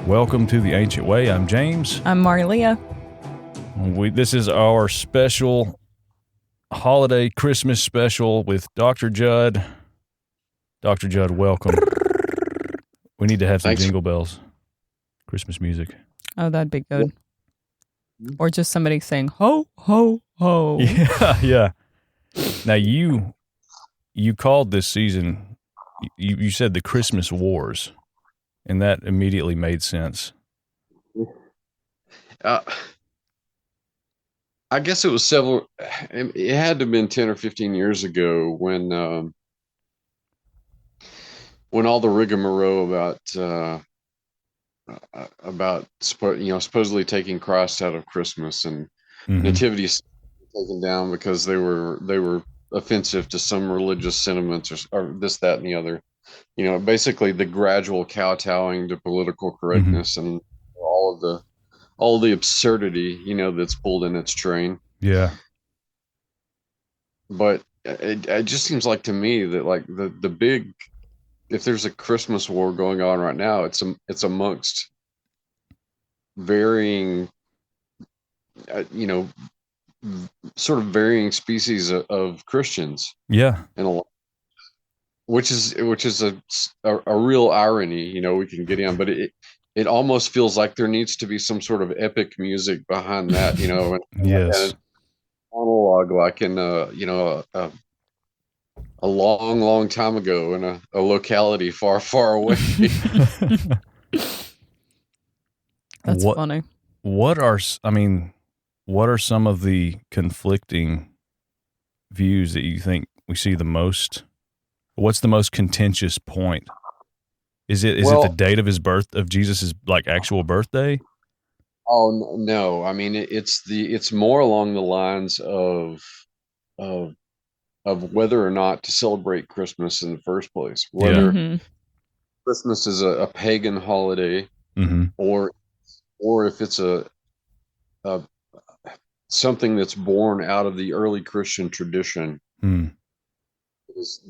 Welcome to The Ancient Way. I'm James. I'm Marlia. This is our special holiday Christmas special with Dr. Judd. Dr. Judd, welcome. We need to have some jingle bells. Christmas music. Oh, that'd be good. Or just somebody saying, ho, ho, ho. Yeah. Now, you called this season, you said the Christmas Wars, and that immediately made sense. I guess it was it had to have been 10 or 15 years ago when all the rigmarole about supposedly taking Christ out of Christmas and nativity taken down because they were offensive to some religious sentiments or this, that, and the other. Basically the gradual kowtowing to political correctness and all the absurdity, that's pulled in its train. Yeah. But it just seems like to me that like the big, if there's a Christmas war going on right now, it's amongst varying, sort of varying species of Christians. Yeah. Which is a real irony, we can get in, but it almost feels like there needs to be some sort of epic music behind that, Yes. And monologue like in a long, long time ago in a locality far, far away. That's funny. What are some of the conflicting views that you think we see the most? What's the most contentious point? Is it the date of his birth, of Jesus's actual birthday? Oh no! I mean, it's more along the lines of whether or not to celebrate Christmas in the first place. Whether Christmas is a pagan holiday, or if it's a something that's born out of the early Christian tradition.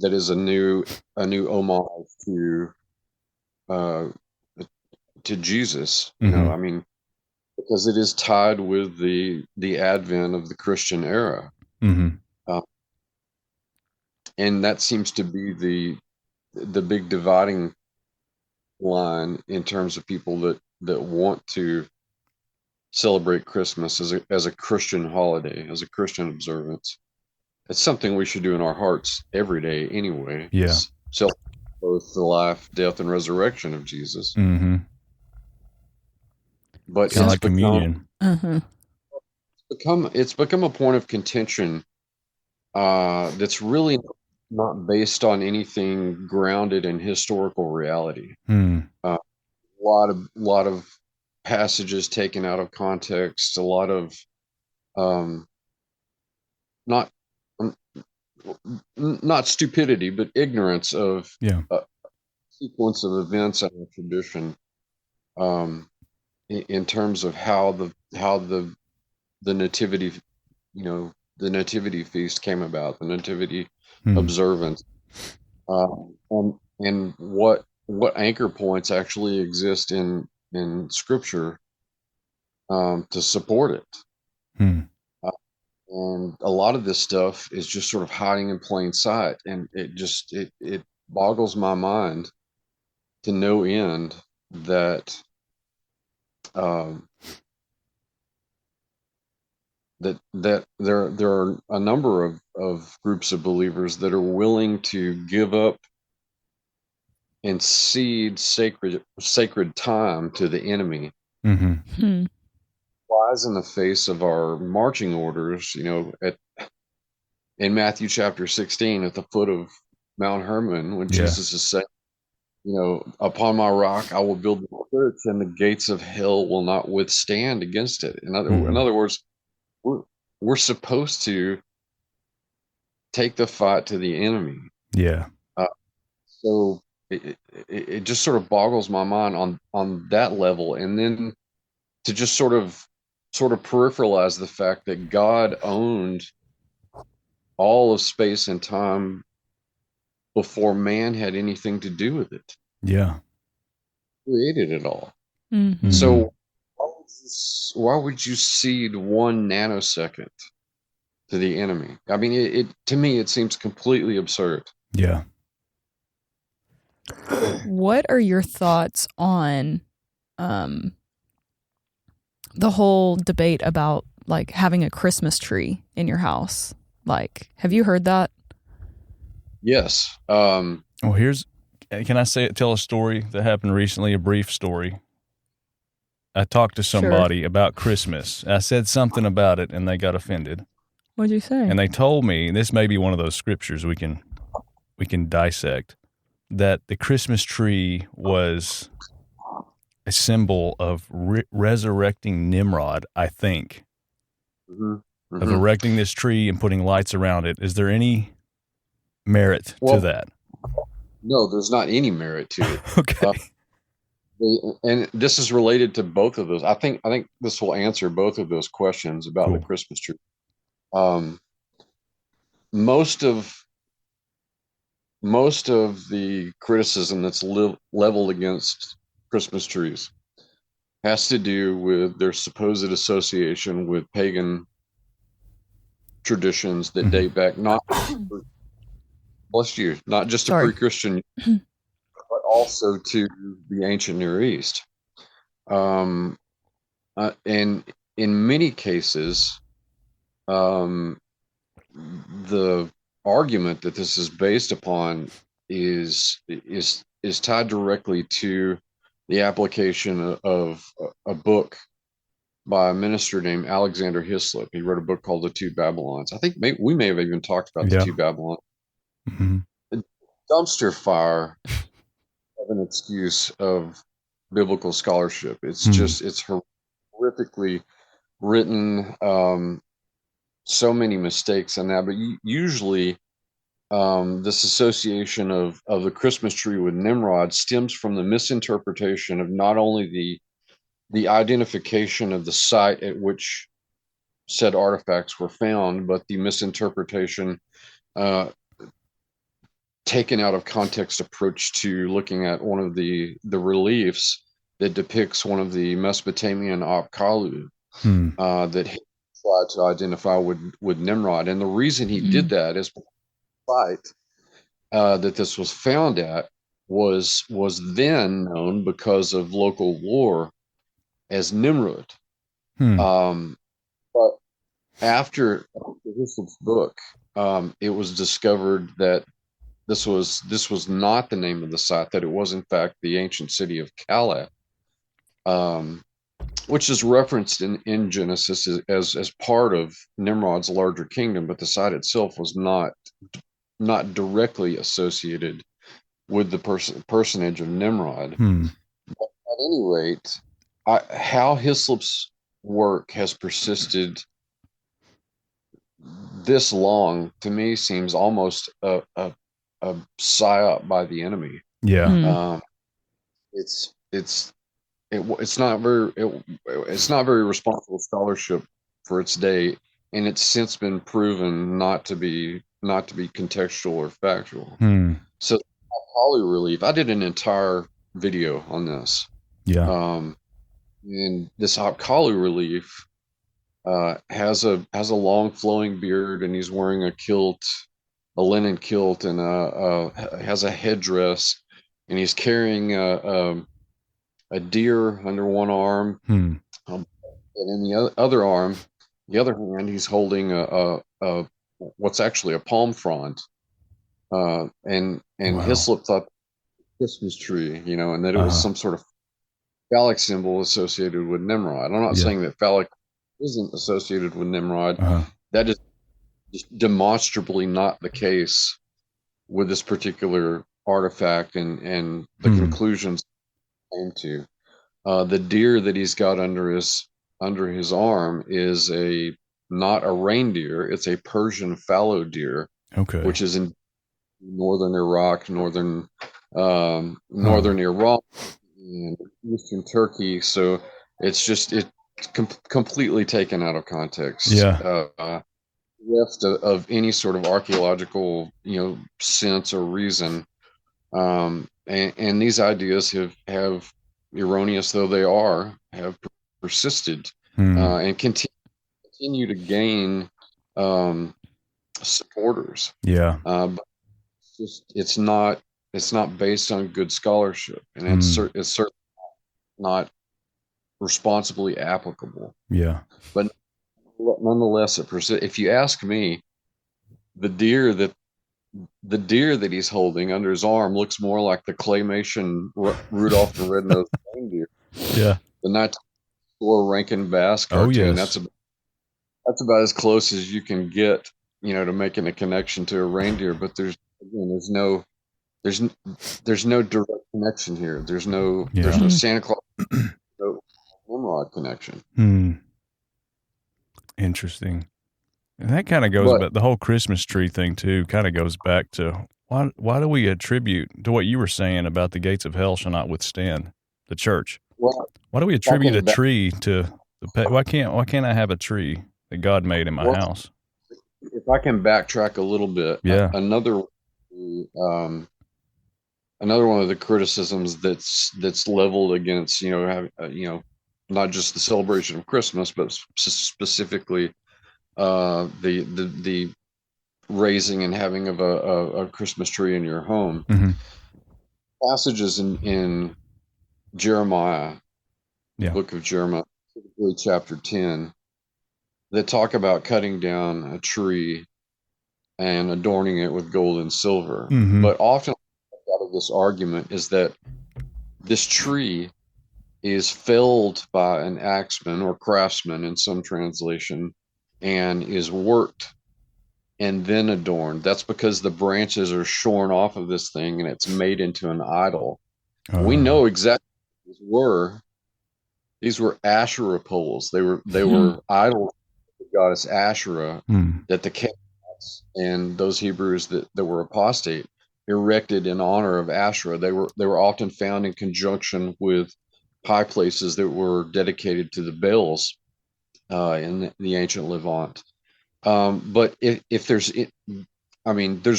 That is a new homage to Jesus. I mean, because it is tied with the advent of the Christian era, and that seems to be the big dividing line in terms of people that want to celebrate Christmas as a Christian holiday, as a Christian observance. It's something we should do in our hearts every day anyway. Yeah. Celebrate both the life, death, and resurrection of Jesus. But it's like communion. It's become a point of contention that's really not based on anything grounded in historical reality. A lot of passages taken out of context, a lot of not stupidity, but ignorance of a sequence of events and a tradition, in terms of how the nativity, the nativity feast came about, the nativity observance, and what anchor points actually exist in Scripture to support it. And a lot of this stuff is just sort of hiding in plain sight, and it boggles my mind to no end that that there are a number of groups of believers that are willing to give up and cede sacred time to the enemy. Flies in the face of our marching orders, in Matthew chapter 16 at the foot of Mount Hermon, when Jesus is saying, upon my rock I will build my church, and the gates of hell will not withstand against it. In other words, we're supposed to take the fight to the enemy. Yeah. So it just sort of boggles my mind on that level, and then to just sort of peripheralize the fact that God owned all of space and time before man had anything to do with it. Yeah. Created it all. Mhm. So why would you cede 1 nanosecond to the enemy? I mean, it to me, it seems completely absurd. Yeah. What are your thoughts on the whole debate about like having a Christmas tree in your house? Like, have you heard that? Yes. Well, can I tell a story that happened recently, a brief story? I talked to somebody about Christmas. I said something about it and they got offended. What'd you say? And they told me, this may be one of those scriptures we can dissect, that the Christmas tree was a symbol of resurrecting Nimrod, I think. Mm-hmm. Of erecting this tree and putting lights around it. Is there any merit to that? No, there's not any merit to it. Okay. And this is related to both of those. I think this will answer both of those questions about the Christmas tree. Most of the criticism that's leveled against Christmas trees has to do with their supposed association with pagan traditions that date back not just to pre-Christian, but also to the ancient Near East. And in many cases, the argument that this is based upon is tied directly to the application of a book by a minister named Alexander Hislop. He wrote a book called The Two Babylons. I think we may have even talked about the Two Babylons. The dumpster fire of an excuse of biblical scholarship. It's just, it's horrifically written, so many mistakes in that, but usually this association of the Christmas tree with Nimrod stems from the misinterpretation of not only the identification of the site at which said artifacts were found, but the misinterpretation, taken out of context approach to looking at one of the reliefs that depicts one of the Mesopotamian Apkallu that he tried to identify with Nimrod. And the reason he did that is the site that this was found at was then known because of local lore as Nimrod. But after Hislop's book, it was discovered that this was not the name of the site, that it was in fact the ancient city of Calah, which is referenced in Genesis as part of Nimrod's larger kingdom, but the site itself was not directly associated with the personage of Nimrod. But at any rate, how Hislop's work has persisted this long, to me, seems almost a psyop by the enemy. It's not very responsible scholarship for its day, and it's since been proven not to be contextual or factual. So poly relief, I did an entire video on this. And this Apkallu relief has a long flowing beard, and he's wearing a kilt, a linen kilt, and has a headdress, and he's carrying a deer under one arm, and in the other arm, the other hand, he's holding a what's actually a palm frond, and Hislop thought Christmas tree, and that it was some sort of phallic symbol associated with Nimrod. I'm not saying that phallic isn't associated with Nimrod. That is just demonstrably not the case with this particular artifact and the conclusions came to. The deer that he's got under his arm is not a reindeer. It's a Persian fallow deer, which is in northern Iraq, northern Iran, and eastern Turkey. So it's completely taken out of context. Left of any sort of archaeological sense or reason. And these ideas have erroneous though they are, have persisted and continue to gain supporters. Yeah. But it's not based on good scholarship, and it's certainly not responsibly applicable. Yeah. But nonetheless, it persists. If you ask me, the deer that he's holding under his arm looks more like the claymation Rudolph the Red-Nosed Reindeer. Yeah. The 1904 Rankin Bass cartoon. Yes. That's about as close as you can get, to making a connection to a reindeer. But there's no direct connection here. There's no Santa Claus, no Nimrod connection. Interesting. And that kind of goes back, the whole Christmas tree thing too, kind of goes back to why do we attribute to what you were saying about the gates of hell shall not withstand the church? Well, why do we attribute a tree to why can't I have a tree that God made in my house? If I can backtrack a little bit, another one of the criticisms that's leveled against not just the celebration of Christmas, but specifically the raising and having of a Christmas tree in your home. Passages in Jeremiah, book of Jeremiah, specifically chapter 10, that talk about cutting down a tree and adorning it with gold and silver. But often out of this argument is that this tree is felled by an axeman or craftsman in some translation and is worked and then adorned. That's because the branches are shorn off of this thing and it's made into an idol. We know exactly what these were. These were Asherah poles. They were idols of the goddess Asherah that the Canaanites and those Hebrews that were apostate erected in honor of Asherah. They were often found in conjunction with high places that were dedicated to the Baals in the ancient Levant. But if there's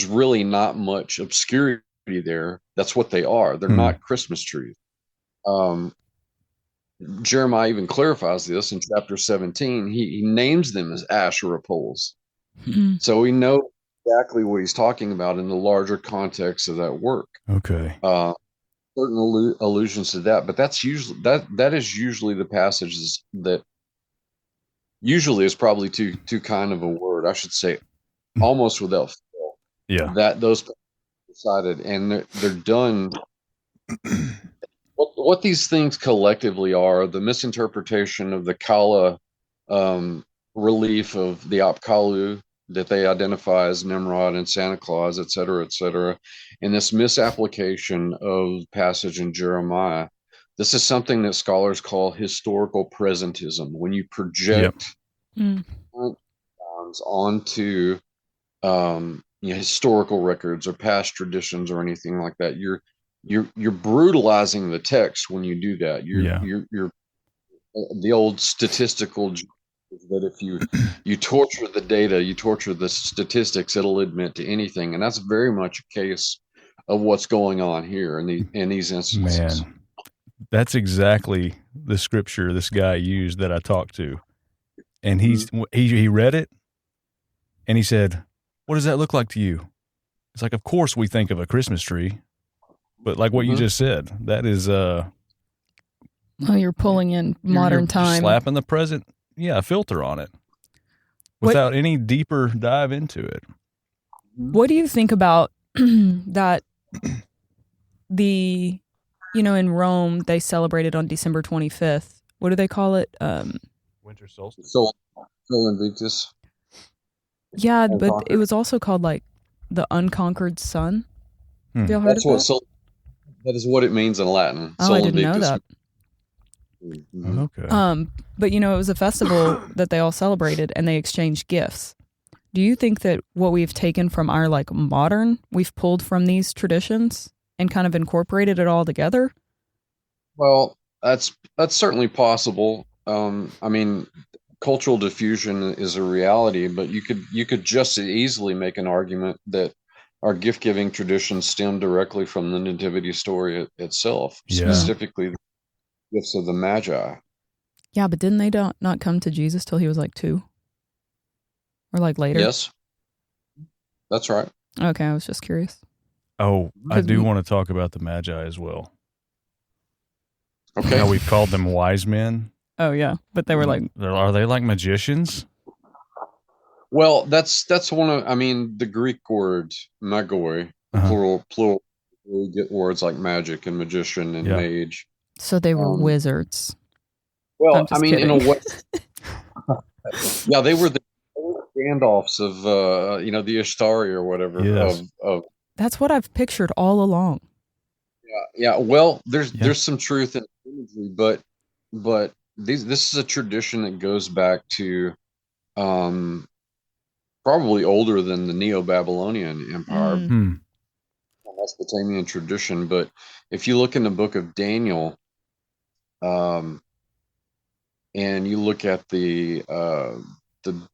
really not much obscurity there. That's what they are. They're not Christmas trees. Jeremiah even clarifies this in chapter 17. He names them as Asherah poles. So we know exactly what he's talking about in the larger context of that work. Okay. Certain allusions to that, but that's usually that is usually the passages that usually is probably too kind of a word. I should say almost without fail. Yeah. That those decided, and they're done. What these things collectively are: the misinterpretation of the Kala relief of the Apkallu that they identify as Nimrod and Santa Claus, et cetera, and this misapplication of passage in Jeremiah. This is something that scholars call historical presentism. When you project onto historical records or past traditions or anything like that, you're brutalizing the text when you do that. You're the old statistical that if you torture the data, you torture the statistics, it'll admit to anything, and that's very much a case of what's going on here in these instances. Man, that's exactly the scripture this guy used that I talked to, and he read it, and he said, "What does that look like to you?" It's like, of course we think of a Christmas tree, but like what you just said, that is you're pulling in modern time, slapping the present. A filter on it without any deeper dive into it. What do you think about that? In Rome, they celebrated on December 25th. What do they call it? Winter solstice. Sol Invictus. Yeah, but it was also called like the unconquered sun. Have y'all heard of that? That is what it means in Latin. Oh, I didn't know that. Okay. But it was a festival that they all celebrated and they exchanged gifts. Do you think that what we've taken from our modern, we've pulled from these traditions and kind of incorporated it all together? Well, that's certainly possible. Cultural diffusion is a reality, but you could just as easily make an argument that our gift-giving traditions stem directly from the nativity story itself, specifically gifts of the Magi. Yeah, but didn't they not come to Jesus till he was like 2? Or like later? Yes, that's right. Okay, I was just curious. Oh, I do want to talk about the Magi as well. Okay. How we've called them wise men. Oh, yeah. But they were like... Are they like magicians? Well, that's one of, I mean, the Greek word magoi, plural, we get words like magic and magician and mage. So they were wizards. Well, I mean, kidding. In a way, yeah, they were the Gandalfs of, the Ishtari or whatever. Yes. That's what I've pictured all along. Yeah. Well, there's some truth in imagery, but this is a tradition that goes back to, probably older than the Neo-Babylonian Empire, Mesopotamian tradition. But if you look in the book of Daniel, and you look at the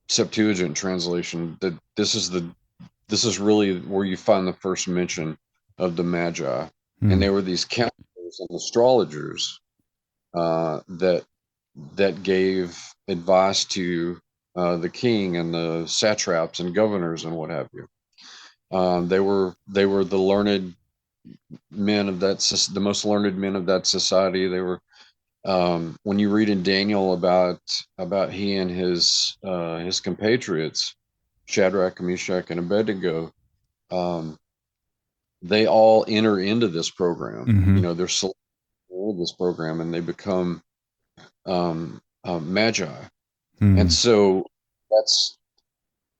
Septuagint translation, that this is really where you find the first mention of the Magi, and they were these counselors and astrologers that gave advice to the king and the satraps and governors and what have you. They were the learned men of the most learned men of that society. They were, when you read in Daniel about he and his compatriots, Shadrach, Meshach, and Abednego, they all enter into this program. They're selected for this program, and they become Magi. And so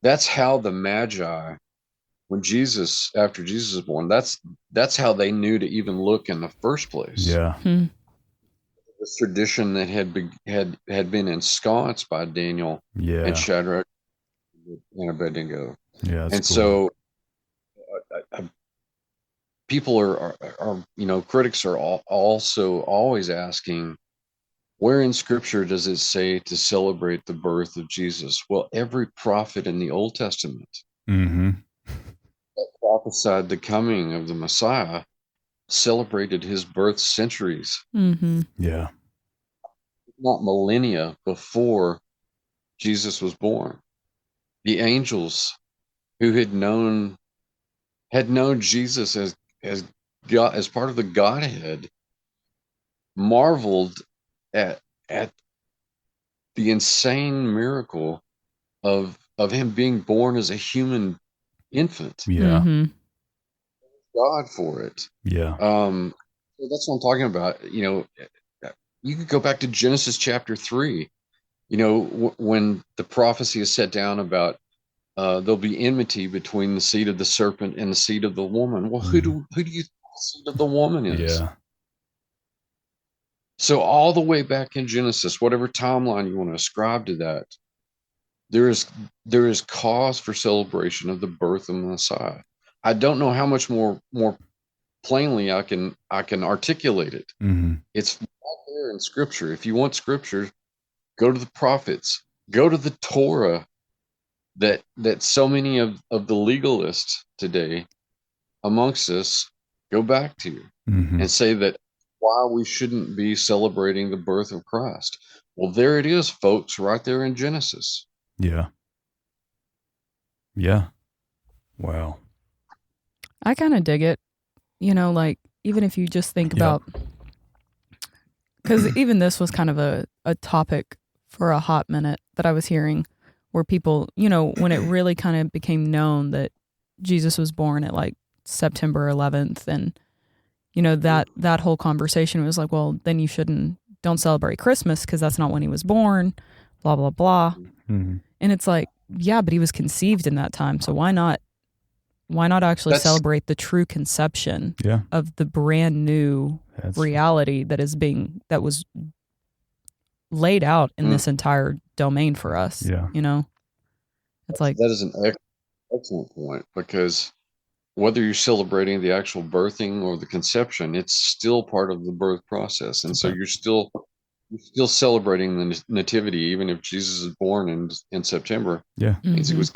that's how the Magi, after Jesus was born, that's how they knew to even look in the first place. Yeah. This tradition that had been ensconced by Daniel and Shadrach and Abednego. Yeah. And cool. So people are critics are also always asking, where in Scripture does it say to celebrate the birth of Jesus? Well, every prophet in the Old Testament that prophesied the coming of the Messiah celebrated his birth centuries. Yeah. Not millennia before Jesus was born. The angels who had known Jesus as God, as part of the Godhead, marveled at the insane miracle of him being born as a human infant. Yeah. God for it. Yeah. So that's what I'm talking about. You could go back to Genesis chapter 3. When the prophecy is set down about there'll be enmity between the seed of the serpent and the seed of the woman. Well, who do you think the seed of the woman is? Yeah. So all the way back in Genesis, whatever timeline you want to ascribe to that, there is cause for celebration of the birth of the Messiah. I don't know how much more plainly I can articulate it. It's right there in Scripture. If you want Scripture, go to the prophets, go to the Torah that so many of the legalists today amongst us go back to and say that why we shouldn't be celebrating the birth of Christ. Well, there it is, folks, right there in Genesis. Yeah. Yeah. Wow. I kind of dig it. Like, even if you just think about, because even this was kind of a topic for a hot minute that I was hearing, where people, when it really kind of became known that Jesus was born at like September 11th, and that whole conversation was like, well, then you don't celebrate Christmas because that's not when he was born, blah blah blah. And it's like, yeah, but he was conceived in that time, so why not actually celebrate the true conception of the brand new reality that was laid out in this entire domain for us. It's like, that is an excellent point, because whether you're celebrating the actual birthing or the conception, it's still part of the birth process. And so you're still celebrating the nativity, even if Jesus is born in September. Yeah. Means he was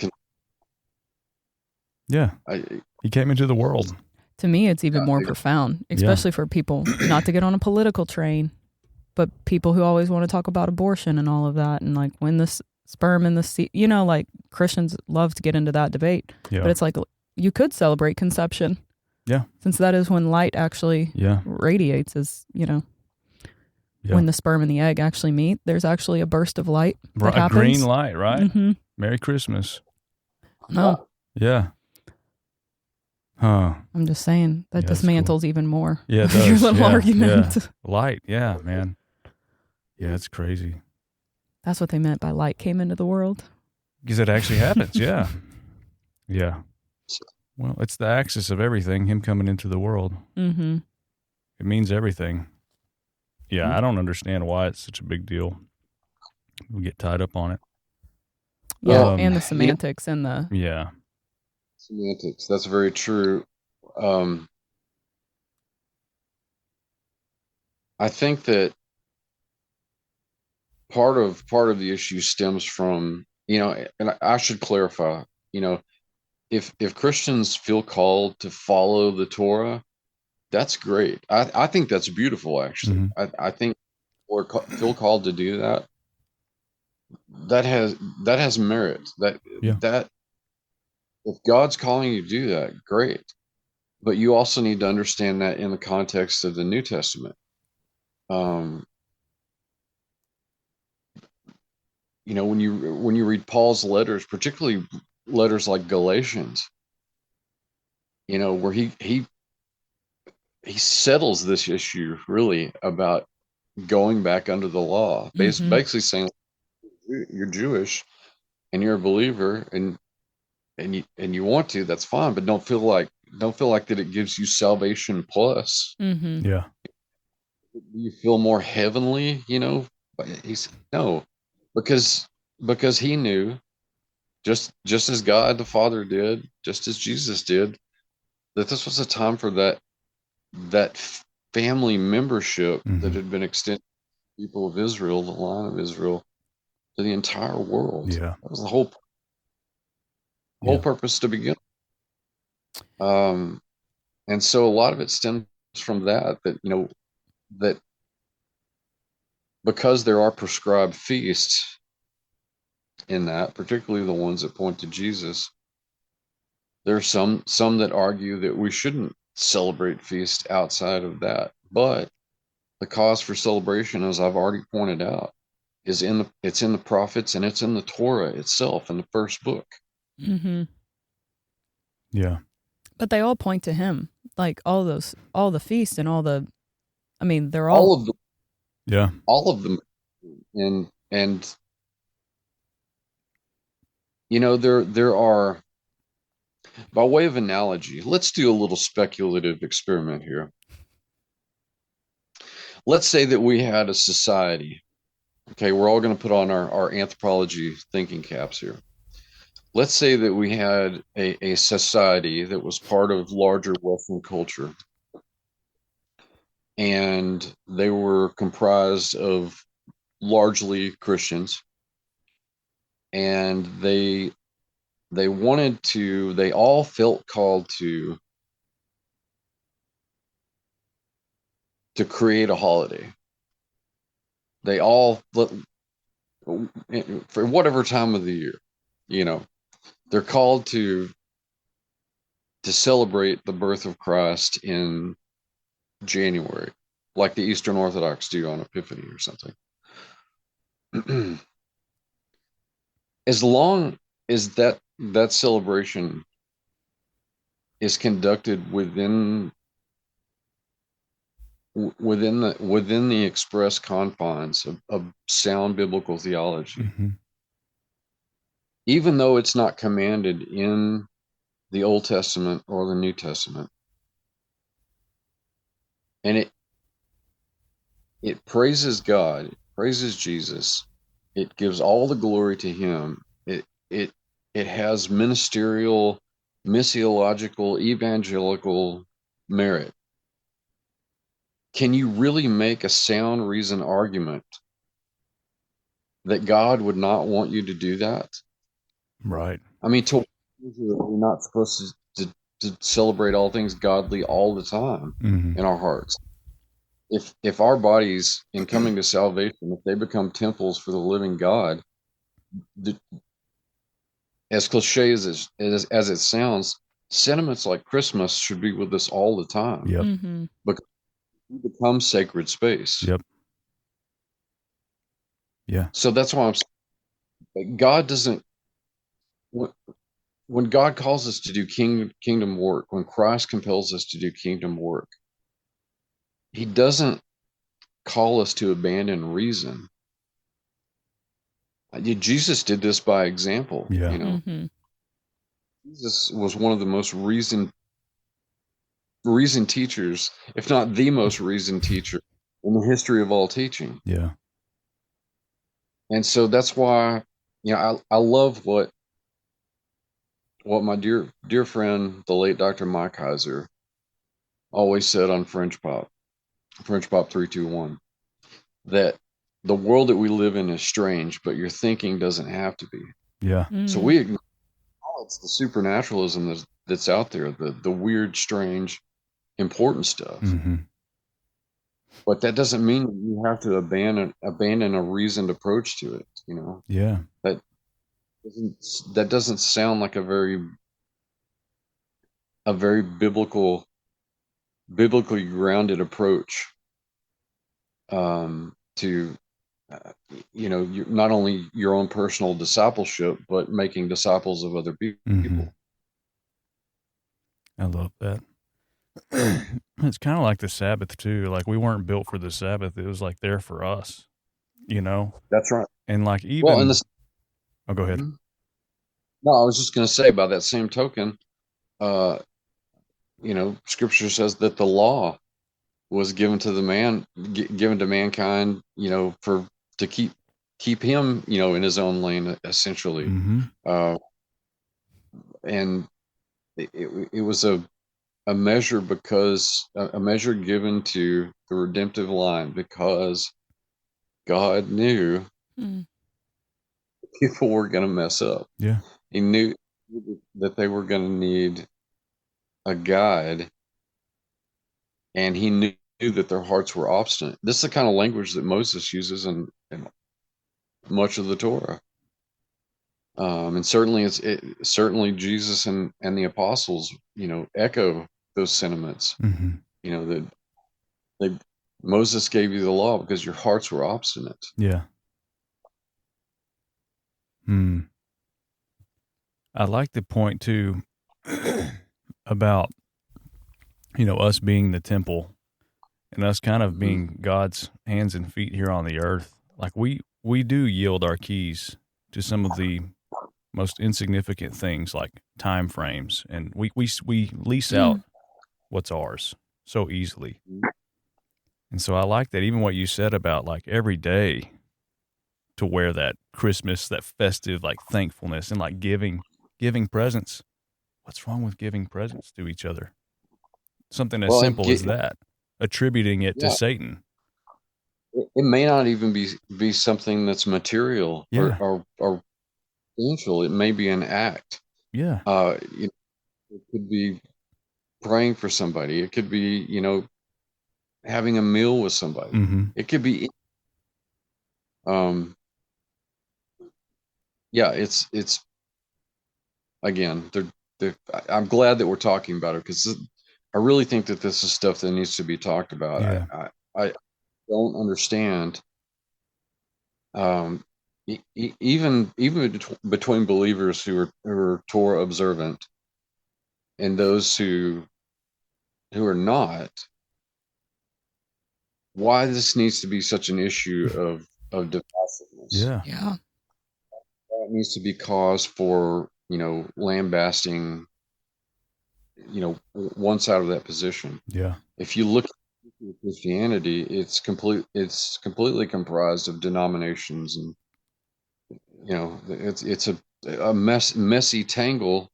he came into the world. To me, it's even more profound, especially for people not to get on a political train. but people who always want to talk about abortion and all of that, and like when the sperm and the seed, you know, like Christians love to get into that debate. Yeah. But it's like you could celebrate conception. Yeah. Since that is when light actually radiates, is, you know, when the sperm and the egg actually meet, there's actually a burst of light that happens. A green light, right? Mm-hmm. Merry Christmas. No. Yeah. Huh. I'm just saying that dismantles even more. Yeah, it does. Your little argument. Yeah. Light, yeah, man. Yeah, it's crazy. That's what they meant by light came into the world. Because it actually happens, yeah. Yeah. Well, it's the axis of everything, him coming into the world. Mm-hmm. It means everything. Yeah, I don't understand why it's such a big deal. We get tied up on it. Yeah, and the semantics and the... Yeah. Semantics, that's very true. I think that part of the issue stems from, you know, and I should clarify, you know, if Christians feel called to follow the Torah, that's great. I think that's beautiful, actually. Mm-hmm. I think or feel called to do that. That has merit. That if God's calling you to do that, great. But you also need to understand that in the context of the New Testament. You know, when you read Paul's letters, particularly letters like Galatians, you know, where he settles this issue really about going back under the law, basically saying you're Jewish and you're a believer and you want to, that's fine, but don't feel like that it gives you salvation plus. Mm-hmm. Yeah. You feel more heavenly, you know? But he said no, because he knew, just as God the Father did, just as Jesus did, that this was a time for that family membership that had been extended to the people of Israel, the line of Israel, to the entire world. Yeah. That was the whole purpose to begin. And so a lot of it stems from that, you know, that because there are prescribed feasts in that, particularly the ones that point to Jesus, there are some that argue that we shouldn't celebrate feasts outside of that. But the cause for celebration, as I've already pointed out, is it's in the prophets and it's in the Torah itself, in the first book. Mm-hmm. Yeah. But they all point to him, like all the feasts and all the, I mean, they're all of them. Yeah. All of them. And you know, there are, by way of analogy, let's do a little speculative experiment here. Let's say that we had a society. Okay, we're all going to put on our anthropology thinking caps here. Let's say that we had a society that was part of larger Western culture, and they were comprised of largely Christians, and they all felt called to create a holiday. They all, for whatever time of the year, you know, they're called to celebrate the birth of Christ in January, like the Eastern Orthodox do on Epiphany or something. As long as that celebration is conducted within the express confines of sound biblical theology, even though it's not commanded in the Old Testament or the New Testament, and it praises God, it praises Jesus, it gives all the glory to him, it has ministerial, missiological, evangelical merit. Can you really make a sound reason argument that God would not want you to do that? Right. I mean, we're not supposed to celebrate all things godly all the time in our hearts. if our bodies, in coming to salvation, if they become temples for the living God, the, as cliche as it sounds, sentiments like Christmas should be with us all the time. Yep. Mm-hmm. Because we become sacred space. Yep. Yeah. So that's why I'm saying God doesn't. When God calls us to do kingdom work, when Christ compels us to do kingdom work, He doesn't call us to abandon reason. Jesus did this by example. Yeah. You know, Mm-hmm. Jesus was one of the most reasoned teachers, if not the most reasoned teacher in the history of all teaching. Yeah. And so that's why, I love what my dear friend, the late Dr. Mike Heiser, always said on French Pop 321, that the world that we live in is strange, but your thinking doesn't have to be. Yeah. So we acknowledge the supernaturalism that's out there, the weird, strange, important stuff. Mm-hmm. But that doesn't mean you have to abandon a reasoned approach to it. Yeah. That doesn't sound like a very biblically grounded approach to not only your own personal discipleship, but making disciples of other people. Mm-hmm. I love that. It's kind of like the Sabbath too. Like we weren't built for the Sabbath. It was like there for us, That's right. And like even, Well, and oh, go ahead. No, I was just going to say, by that same token, Scripture says that the law was given to given to mankind, to keep him, in his own lane, essentially. Mm-hmm. And it was a measure, because a measure given to the redemptive line, because God knew people were going to mess up. Yeah. He knew that they were going to need a guide, and he knew that their hearts were obstinate. This is the kind of language that Moses uses in much of the Torah. And certainly certainly Jesus and the apostles, echo those sentiments. Mm-hmm. That Moses gave you the law because your hearts were obstinate. Yeah. I like the point too about, us being the temple and us kind of being God's hands and feet here on the earth. Like we do yield our keys to some of the most insignificant things, like time frames, and we lease out what's ours so easily. And so I like that, even what you said about like every day to wear that Christmas, that festive, like thankfulness, and like giving presents. What's wrong with giving presents to each other? Something as simple as that, attributing it to Satan. It may not even be something that's material or substantial. It may be an act. Yeah. It could be praying for somebody. It could be, having a meal with somebody. Mm-hmm. It could be, it's again, I'm glad that we're talking about it, because I really think that this is stuff that needs to be talked about. Yeah. I don't understand, even between believers who are Torah observant and those who are not, why this needs to be such an issue of divisiveness. Yeah. Yeah. That needs to be cause for, lambasting, one side of that position. Yeah. If you look at Christianity, it's completely comprised of denominations, and it's a messy tangle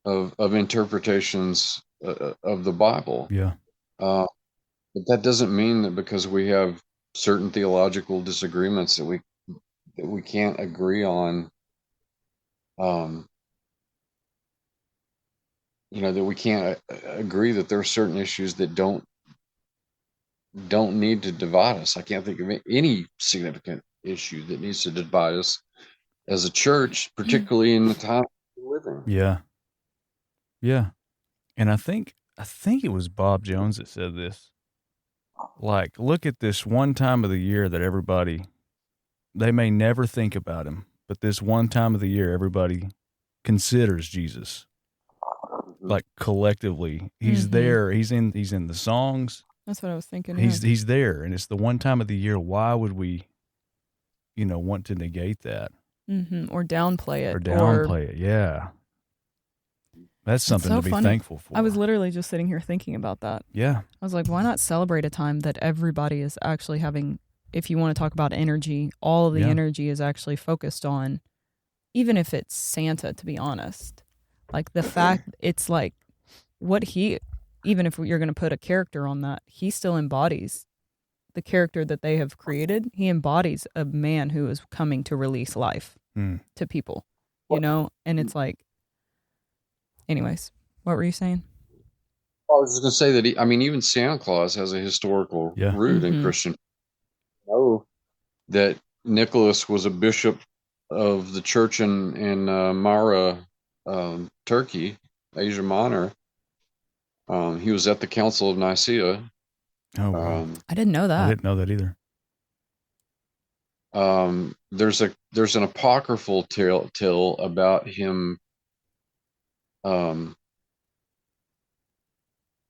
of interpretations of the Bible. Yeah. But that doesn't mean that because we have certain theological disagreements that we can't agree on, that we can't agree that there are certain issues that don't don't need to divide us. I can't think of any significant issue that needs to divide us as a church, particularly in the time we're living. Yeah. Yeah. And I think it was Bob Jones that said this. Like, look at this one time of the year that everybody, they may never think about him, but this one time of the year everybody considers Jesus. Like collectively, he's there. He's in the songs. That's what I was thinking. He's there, and it's the one time of the year. Why would we, want to negate that or downplay it? It? Yeah, that's something so to be funny. thankful for. I was literally just sitting here thinking about that. Yeah, I was like, why not celebrate a time that everybody is actually having? If you want to talk about energy, all of the energy is actually focused on, even if it's Santa. To be honest, like the fact it's like what he. Even if you're going to put a character on that, he still embodies the character that they have created. He embodies a man who is coming to release life to people, and it's like, anyways, what were you saying? I was just going to say that, even Santa Claus has a historical root in Christian. I know that Nicholas was a bishop of the church in Mara, Turkey, Asia Minor. He was at the Council of Nicaea. Oh, wow. I didn't know that. I didn't know that either. There's an apocryphal tale about him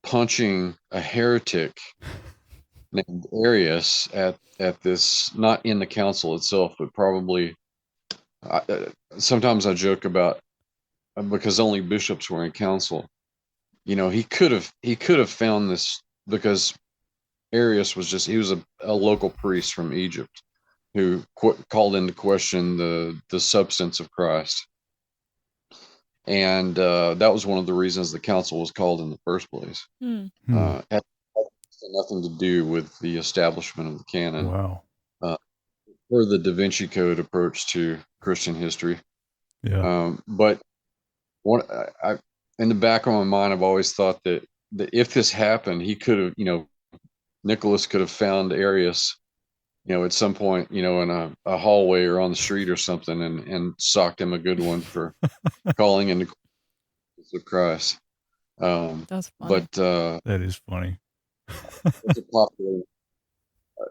punching a heretic named Arius at this, not in the council itself, but probably. Sometimes I joke about because only bishops were in council. He could have found this because Arius was a local priest from Egypt who called into question the substance of Christ. And that was one of the reasons the council was called in the first place. Had nothing to do with the establishment of the canon. Wow. Or the Da Vinci Code approach to Christian history. Yeah. But in the back of my mind, I've always thought that if this happened, he could have, Nicholas could have found Arius, at some point, in a hallway or on the street or something, and socked him a good one for calling into of Christ. That's funny. But that is funny. it's popular,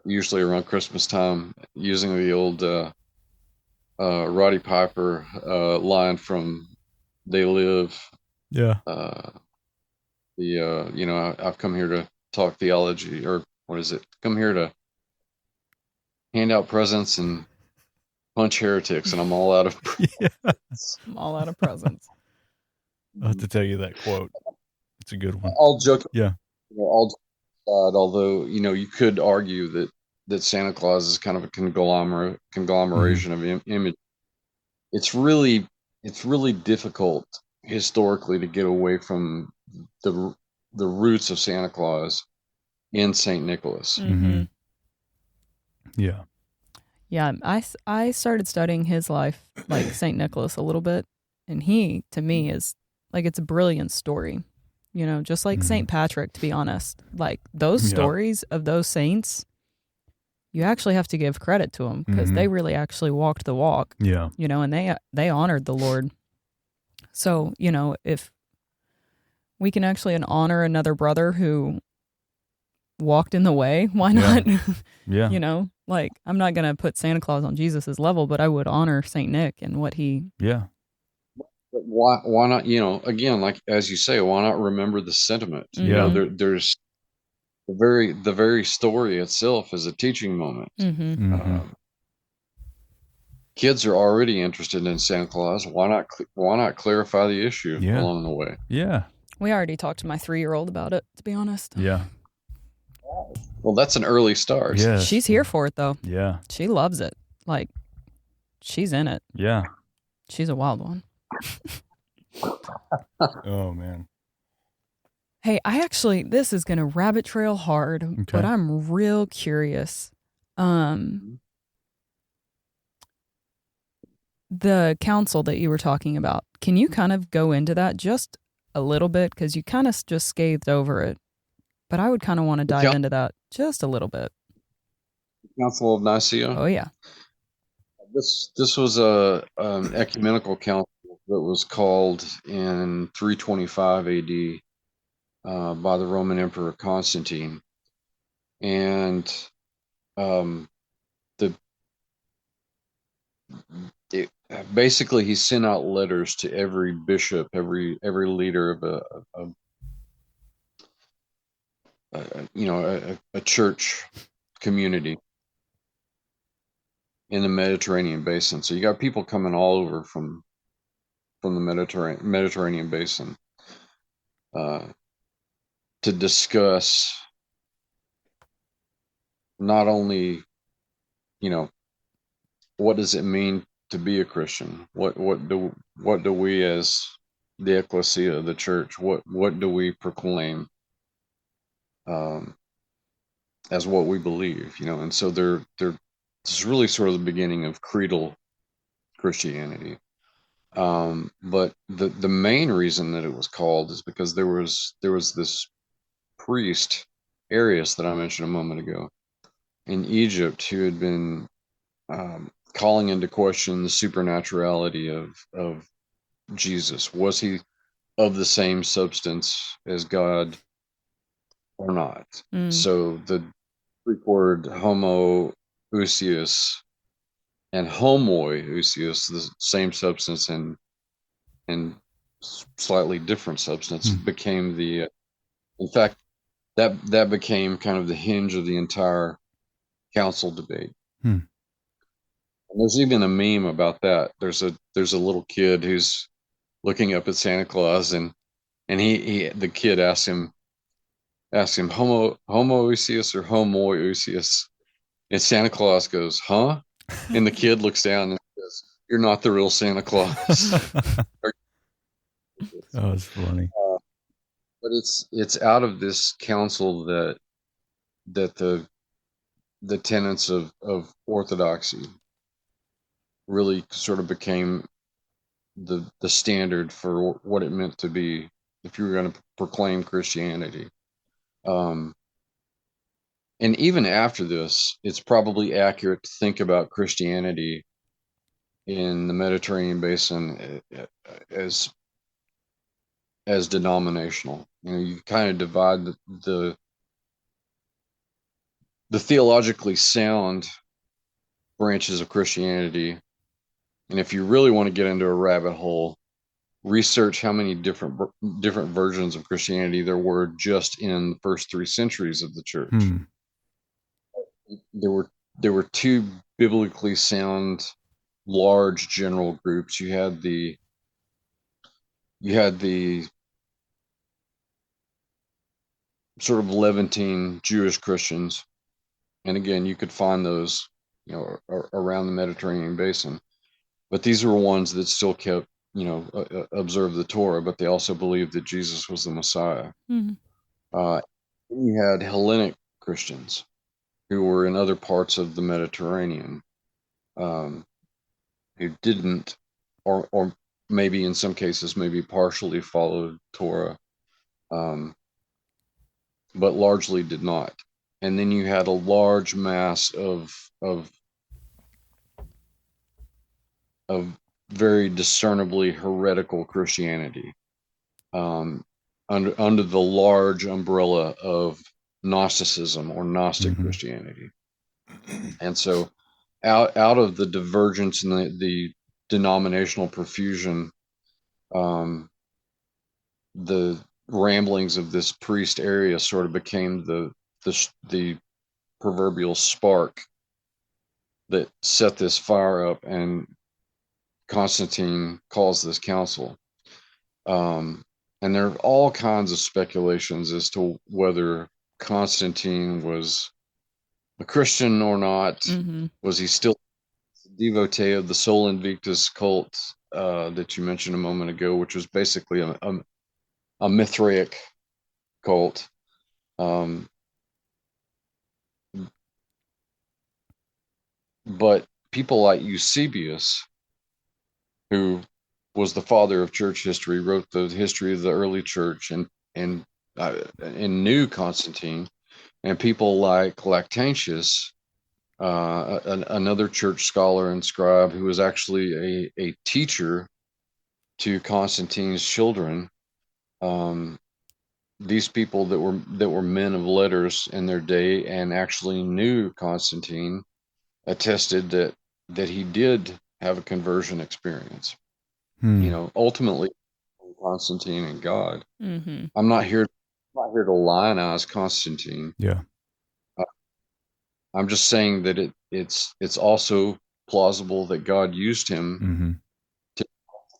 usually around Christmas time, using the old Roddy Piper line from They Live. Yeah. I've come here to talk theology, or what is it? Come here to hand out presents and punch heretics, and I'm all out of presents. I'm all out of presents. I'll have to tell you that quote. It's a good one. All joking. Yeah. All aside, although, you could argue that Santa Claus is kind of a conglomeration of image. It's really difficult historically to get away from the roots of Santa Claus in St. Nicholas. Mm-hmm. Yeah. Yeah, I started studying his life, like St. Nicholas, a little bit, and he, to me, is like, it's a brilliant story, just like St. Patrick, to be honest. Like, those stories of those saints, you actually have to give credit to them because they really actually walked the walk. Yeah. And they honored the Lord. So, if we can actually honor another brother who walked in the way, why not? Yeah. Like, I'm not going to put Santa Claus on Jesus's level, but I would honor St. Nick and what he. Yeah. But why not, again, like, as you say, why not remember the sentiment? There's the very story itself is a teaching moment. Kids are already interested in Santa Claus. Why not clarify the issue along the way? Yeah. We already talked to my 3-year-old about it, to be honest. Yeah. Well, that's an early start. Yeah. She's here for it, though. Yeah. She loves it. Like, she's in it. Yeah. She's a wild one. Oh, man. Hey, this is going to rabbit trail hard, but I'm real curious. The council that you were talking about, can you kind of go into that just a little bit? Because you kind of just scathed over it, but I would kind of want to dive into that. Just a little bit. Council of Nicaea. Oh yeah. This was a ecumenical council that was called in 325 A.D. By the Roman Emperor Constantine, and basically he sent out letters to every bishop, every leader of a church community in the Mediterranean basin. So you got people coming all over from the Mediterranean basin to discuss not only, what does it mean to be a Christian? What do we as the ecclesia, the church, what do we proclaim as what we believe? And so this is really sort of the beginning of creedal Christianity. But the main reason that it was called is because there was this priest, Arius, that I mentioned a moment ago, in Egypt, who had been calling into question the supernaturality of Jesus. Was he of the same substance as God or not? So the Greek word homoousios and homoousios, the same substance and slightly different substance, became the in fact that became kind of the hinge of the entire council debate. And there's even a meme about that. There's a little kid who's looking up at Santa Claus, and the kid asks him homoousios or homoousios, and Santa Claus goes, huh? And the kid looks down and says, "You're not the real Santa Claus." Oh, it's funny. But it's out of this council that the tenets of orthodoxy really sort of became the standard for what it meant to be if you were going to proclaim Christianity. And even after this, it's probably accurate to think about Christianity in the Mediterranean basin as denominational. You kind of divide the theologically sound branches of Christianity, and if you really want to get into a rabbit hole, research how many different versions of Christianity there were just in the first 3 centuries of the church. There were 2 biblically sound large general groups. You had the sort of Levantine Jewish Christians, and again, you could find those around the Mediterranean basin, but these were ones that still kept observed the Torah, but they also believed that Jesus was the Messiah. You had Hellenic Christians who were in other parts of the Mediterranean, who didn't, or maybe in some cases, maybe partially followed Torah, but largely did not. And then you had a large mass of very discernibly heretical Christianity, under the large umbrella of Gnosticism or Gnostic Christianity. And so out of the divergence and the denominational profusion, the ramblings of this priest Arius sort of became the proverbial spark that set this fire up, and Constantine calls this council. And there are all kinds of speculations as to whether Constantine was a Christian or not. Was he still a devotee of the Sol Invictus cult that you mentioned a moment ago, which was basically a Mithraic cult? But people like Eusebius, who was the father of church history, wrote the history of the early church, and knew Constantine, And people like Lactantius, another church scholar and scribe who was actually a teacher to Constantine's children. These people that were men of letters in their day and actually knew Constantine attested that he did have a conversion experience. Ultimately Constantine and God. I'm not here to lionize Constantine. Yeah. I'm just saying that it's also plausible that God used him to the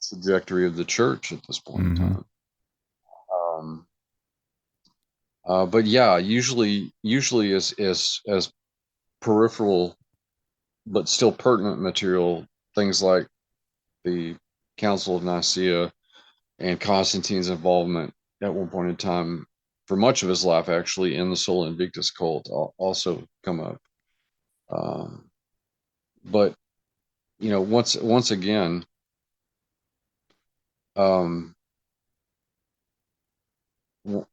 trajectory of the church at this point in time. But yeah, usually as peripheral but still pertinent material, things like the Council of Nicaea and Constantine's involvement at one point in time, for much of his life actually, in the Sola Invictus cult also come up. But once again,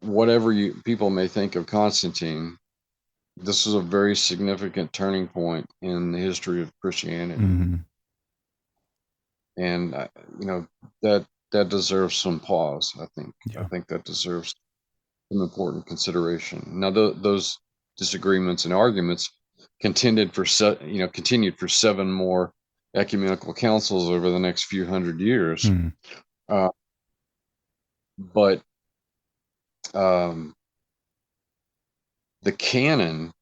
whatever people may think of Constantine, this is a very significant turning point in the history of Christianity. And that deserves some pause. I think that deserves some important consideration. Now, those disagreements and arguments continued for 7 more ecumenical councils over the next few hundred years. But the canon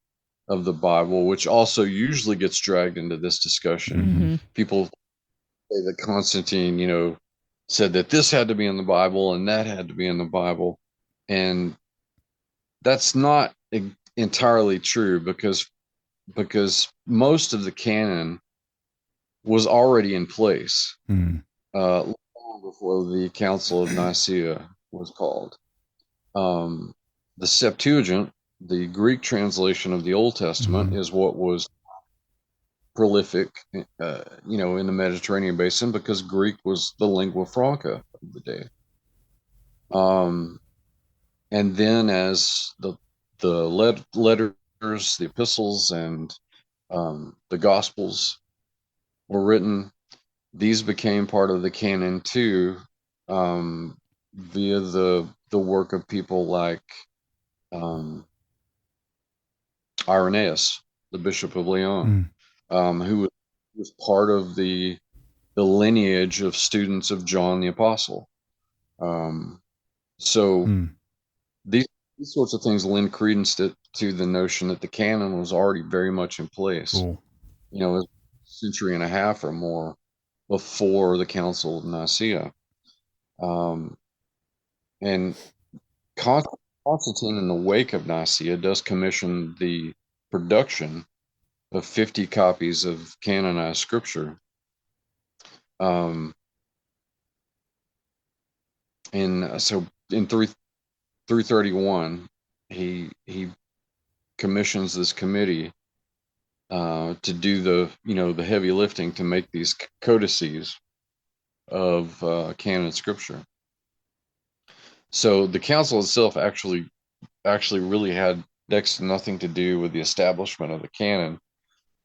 of the Bible, which also usually gets dragged into this discussion, people say that Constantine, said that this had to be in the Bible and that had to be in the Bible. And that's not entirely true because most of the canon was already in place long before the Council of Nicaea was called. The Septuagint, the Greek translation of the Old Testament, is what was prolific, in the Mediterranean basin because Greek was the lingua franca of the day. And then as the letters, the epistles, and the Gospels were written, these became part of the canon too, via the work of people like Irenaeus, the Bishop of Lyon, who was part of the lineage of students of John the Apostle. These sorts of things lend credence to the notion that the canon was already very much in place. A century and a half or more before the Council of Nicaea. And Constantine, in the wake of Nicaea, does commission the production of 50 copies of canonized scripture. And so in 331, he commissions this committee to do the heavy lifting to make these codices of canon scripture. So the council itself actually really had next to nothing to do with the establishment of the canon,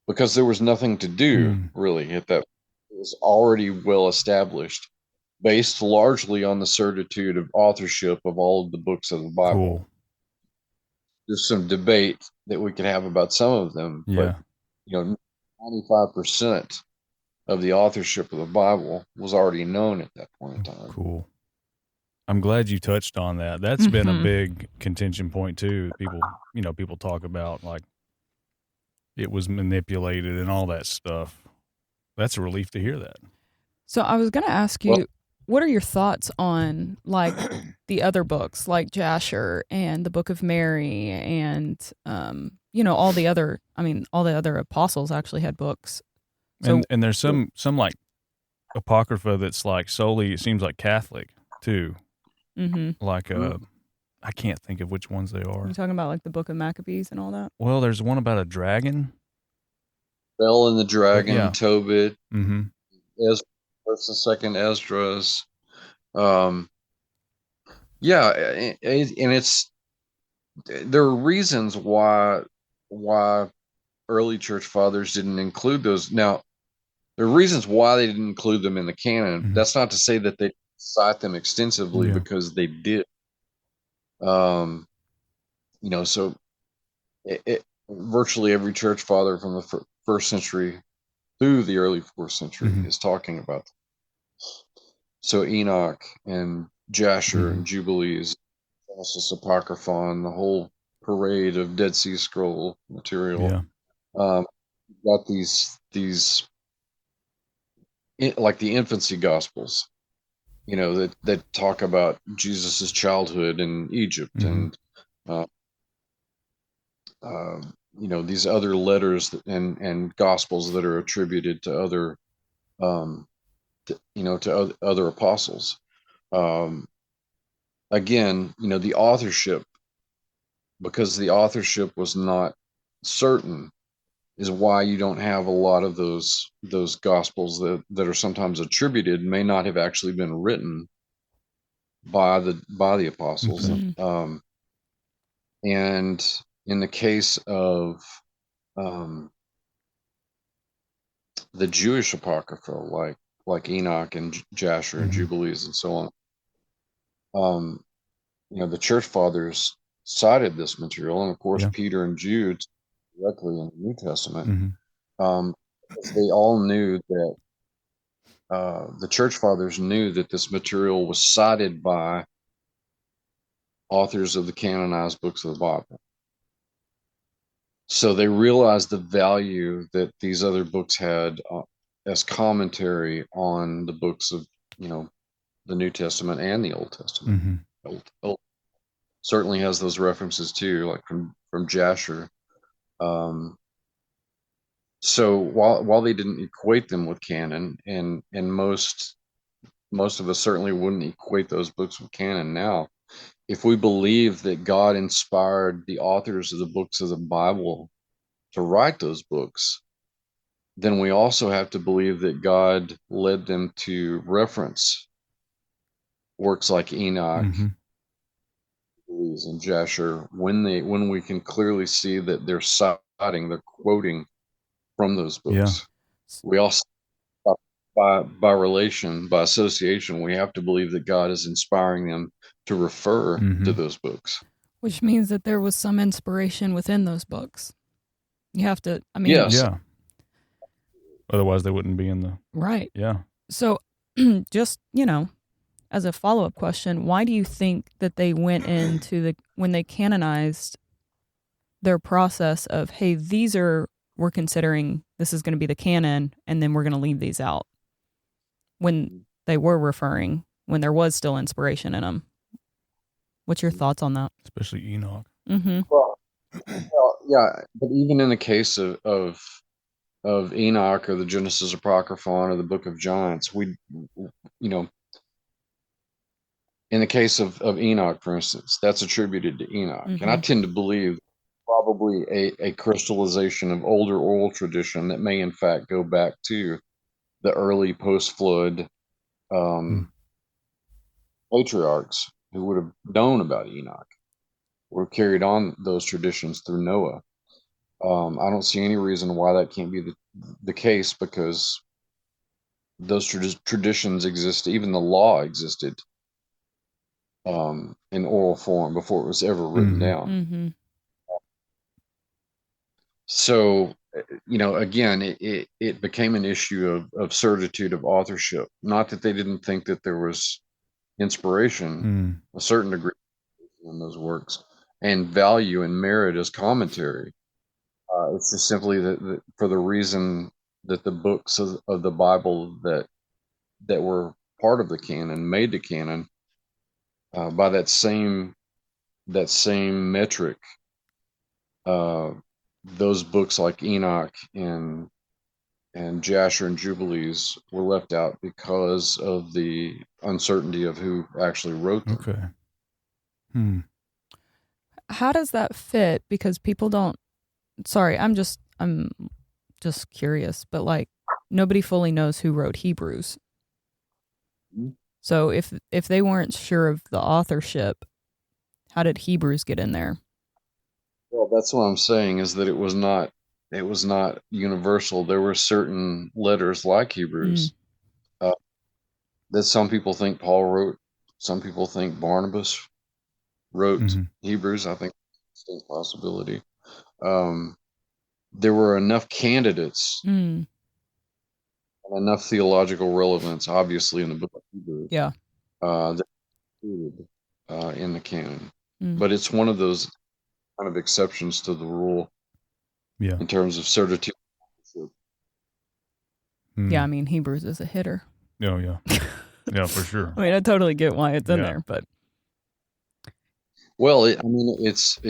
because there was nothing to do really at that. It was already well established, based largely on the certitude of authorship of all of the books of the Bible. There's some debate that we could have about some of them, but 95% of the authorship of the Bible was already known at that point in time. Cool. I'm glad you touched on that. That's been a big contention point too. People talk about like it was manipulated and all that stuff. That's a relief to hear that. So I was going to ask you, what are your thoughts on like the other books like Jasher and the Book of Mary and all the other apostles actually had books. So, and there's some like apocrypha that's like solely, it seems like Catholic too. Like I can't think of which ones they are. You're talking about like the Book of Maccabees and all that? Well, there's one about a dragon. Bel and the Dragon, Tobit, Mm-hmm. First and Second Esdras. And it's there are reasons why early church fathers didn't include those. Now, there are reasons why they didn't include them in the canon. Mhm. That's not to say that they cite them extensively, Yeah. because they did. So virtually every church father from the first century through the early fourth century Mhm. is talking about them. So Enoch and Jasher Mhm. and Jubilees, Genesis Apocryphon, the whole parade of Dead Sea Scroll material. Yeah. Got these like the infancy gospels, that talk about Jesus's childhood in Egypt, Mhm. and these other letters and gospels that are attributed to other to other apostles. Again, the authorship, because the authorship was not certain, is why you don't have a lot of those gospels that are sometimes attributed may not have actually been written by the apostles. Okay. And in the case of the Jewish apocrypha, like Enoch and Jasher and Mhm. Jubilees and so on, the church fathers cited this material, and of course Yeah. Peter and Jude directly in the New Testament, Mhm. because they all knew that the church fathers knew that this material was cited by authors of the canonized books of the Bible. So they realized the value that these other books had as commentary on the books of, the New Testament and the Old Testament. Mhm. Old certainly has those references too, like from Jasher. So while they didn't equate them with canon, and most of us certainly wouldn't equate those books with canon now, if we believe that God inspired the authors of the books of the Bible to write those books, then we also have to believe that God led them to reference works like Enoch Mhm. and Jasher when we can clearly see that they're quoting from those Yeah. books. We also, by association, we have to believe that God is inspiring them to refer to Mhm. those books. Which means that there was some inspiration within those books. You have to, Yes. Yeah. Otherwise, they wouldn't be in the. right. Yeah. So, just, as a follow up question, why do you think that they went into when they canonized their process of, hey, we're considering this is going to be the canon, and then we're going to leave these out when they were referring, when there was still inspiration in them? What's your thoughts on that? Especially Enoch. Mm-hmm. Well, yeah, but even in the case of Enoch or the Genesis Apocryphon or the Book of Giants, you know, in the case of Enoch, for instance, that's attributed to Enoch. And I Mm-hmm. tend to believe probably a crystallization of older oral tradition that may in fact go back to the early post-flood Mm. um, patriarchs who would have known about Enoch or carried on those traditions through Noah. I don't see any reason why that can't be the case, because those traditions exist. Even the law existed in oral form before it was ever written Mhm. down. Mm-hmm. So, again, it became an issue of certitude of authorship. Not that they didn't think that there was inspiration, Mm. a certain degree in those works, and value and merit as commentary. It's just simply that for the reason that the books of the Bible that were part of the canon, made the canon, by that same metric, uh, those books like Enoch and Jasher and Jubilees were left out because of the uncertainty of who actually wrote them. Okay. Hmm. How does that fit? Because people don't. Sorry, I'm just curious, but like nobody fully knows who wrote Hebrews. Mhm. So if they weren't sure of the authorship, how did Hebrews get in there? Well, that's what I'm saying is that it was not universal. There were certain letters like Hebrews uh, that some people think Paul wrote. Some people think Barnabas wrote Mm-hmm. Hebrews. I think it's a possibility. Um, there were enough candidates Mm. and enough theological relevance, obviously, in the book of Hebrews, Yeah. that included in the canon. Mm. But it's one of those kind of exceptions to the rule Yeah. in terms of certitude. Yeah, I mean, Hebrews is a hitter. Oh, yeah. Yeah, for sure. I mean, I totally get why it's in Yeah. there, but Well, it's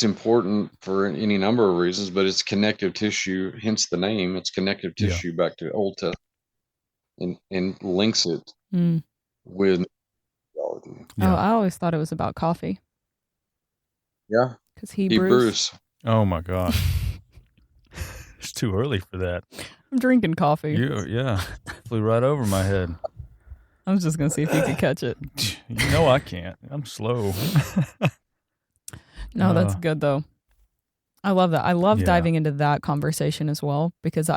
important for any number of reasons, but it's connective tissue, hence the name. It's connective Yeah. tissue back to Old Testament and links it with theology. oh, I always thought it was about coffee Yeah, because Hebrews. Hebrews. Oh my gosh. It's too early for that. I'm drinking coffee. Yeah. Flew right over my head. I was just gonna see if you could catch it. You know I can't. I'm slow. No, that's good though. I love that. I love Yeah. diving into that conversation as well because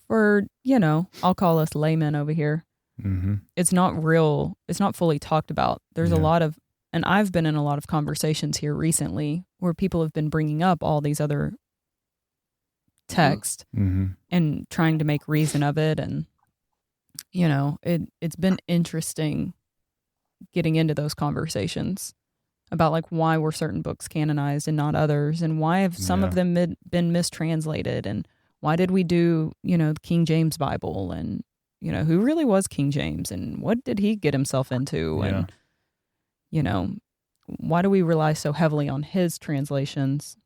I'll call us laymen over here. Mm-hmm. It's not real. It's not fully talked about. There's a lot of, and I've been in a lot of conversations here recently where people have been bringing up all these other texts and trying to make reason of it. And, it's been interesting getting into those conversations about like why were certain books canonized and not others, and why have some of them been mistranslated, and why did we do, the King James Bible, and, who really was King James, and what did he get himself into, and, why do we rely so heavily on his translations?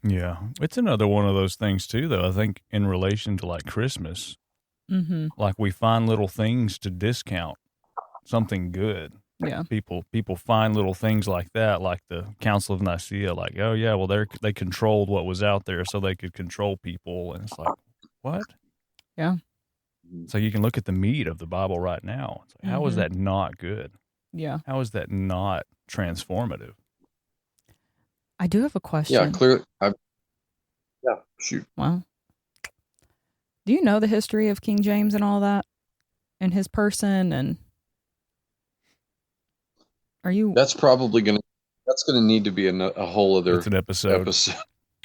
Yeah. It's another one of those things too, though. I think in relation to like Christmas, like we find little things to discount something good. Yeah. People find little things like that, like the Council of Nicaea, like, oh yeah, well they controlled what was out there so they could control people, and it's like, what? Yeah. So you can look at the meat of the Bible right now. It's like, how is that not good? Yeah. How is that not transformative? I do have a question. Yeah, clearly. Shoot. Well, do you know the history of King James and all that, and his person, and are you? That's probably gonna need to be a whole other It's an episode.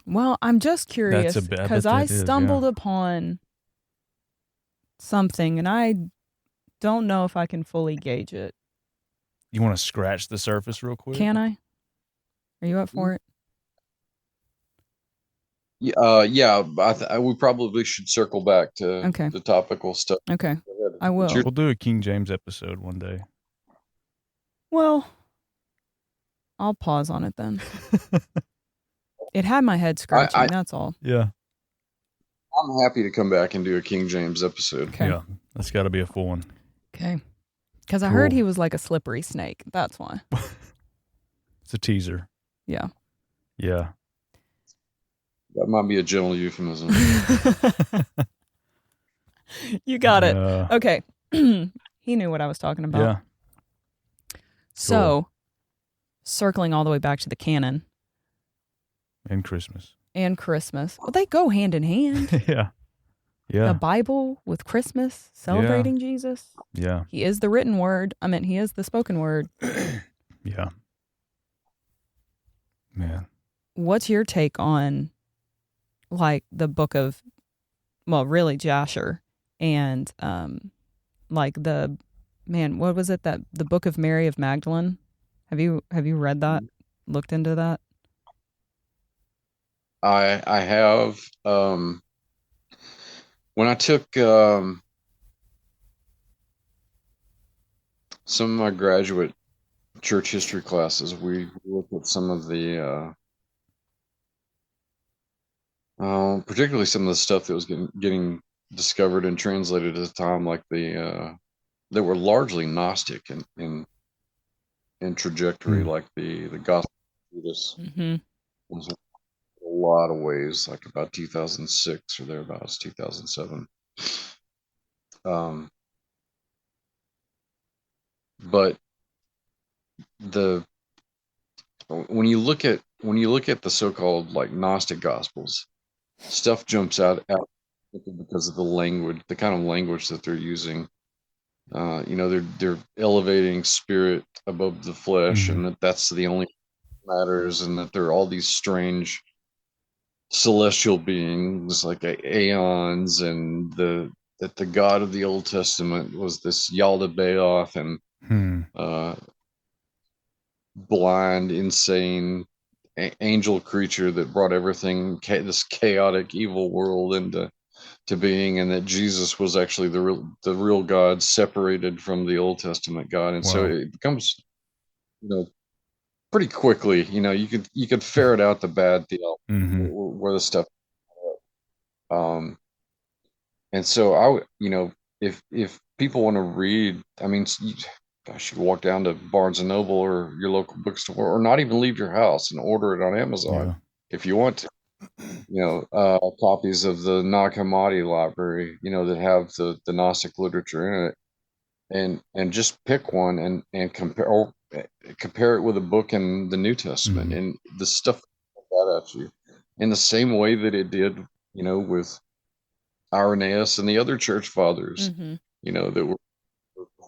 Well, I'm just curious because I stumbled upon something, and I don't know if I can fully gauge it. You want to scratch the surface real quick? Can I? Are you up for it? Yeah. We probably should circle back to the topical stuff. Okay, I will. We'll do a King James episode one day. Well, I'll pause on it then. It had my head scratching, that's all. Yeah. I'm happy to come back and do a King James episode. Okay. Yeah, that's got to be a full one. Okay. Because I heard he was like a slippery snake. That's why. It's a teaser. Yeah. Yeah. That might be a gentle euphemism. You got it. Okay. He knew what I was talking about. Yeah. So, circling all the way back to the canon. And Christmas. Well, they go hand in hand. Yeah. Yeah. The Bible with Christmas, celebrating Jesus. Yeah. He is the written word. I mean, he is the spoken word. Yeah. Man. What's your take on like the book of, well, really Jasher, and like what was it, that the book of Mary of Magdalene? Have you read that? Looked into that? I have. When I took some of my graduate church history classes, we looked at some of the particularly some of the stuff that was getting discovered and translated at the time, like that were largely Gnostic in trajectory, like the Gospel of Judas was a lot of ways, like about 2006 or thereabouts, 2007. But the when you look at the so-called like Gnostic Gospels, stuff jumps out because of the language, the kind of language that they're using. They're elevating spirit above the flesh, Mhm. and that's the only matters, and that there are all these strange celestial beings like aeons, and that the God of the Old Testament was this Yaldabaoth, and Hmm. blind, insane angel creature that brought everything, this chaotic, evil world into being, and that Jesus was actually the real God, separated from the Old Testament God, and so Wow. it becomes, pretty quickly, you could ferret out the bad theology, Mhm. where the stuff, um, and so if people want to read, I mean, gosh, you walk down to Barnes and Noble or your local bookstore, or not even leave your house and order it on Amazon Yeah. if you want to. Copies of the Nag Hammadi library, that have the Gnostic literature in it, and just pick one and compare it with a book in the New Testament, Mhm. and the stuff that at you in the same way that it did, with Irenaeus and the other church fathers, Mm-hmm. that were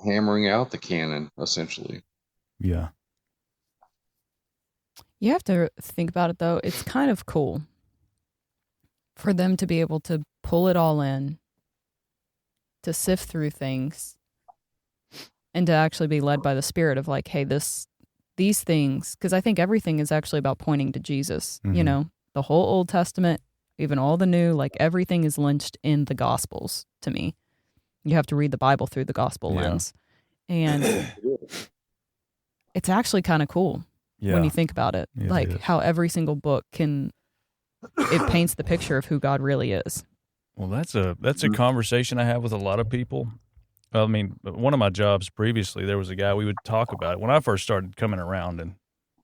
hammering out the canon essentially. Yeah. You have to think about it, though. It's kind of cool for them to be able to pull it all in, to sift through things, and to actually be led by the Spirit of like, hey, these things, because I think everything is actually about pointing to Jesus. Mhm. The whole Old Testament, even all the New, like everything is lynched in the Gospels to me. You have to read the Bible through the Gospel Yeah. lens. And it's actually kind of cool when you Yeah. think about it. It Like is. how every single book it paints the picture of who God really is. Well, that's a conversation I have with a lot of people. I mean, one of my jobs previously, there was a guy we would talk about it when I first started coming around and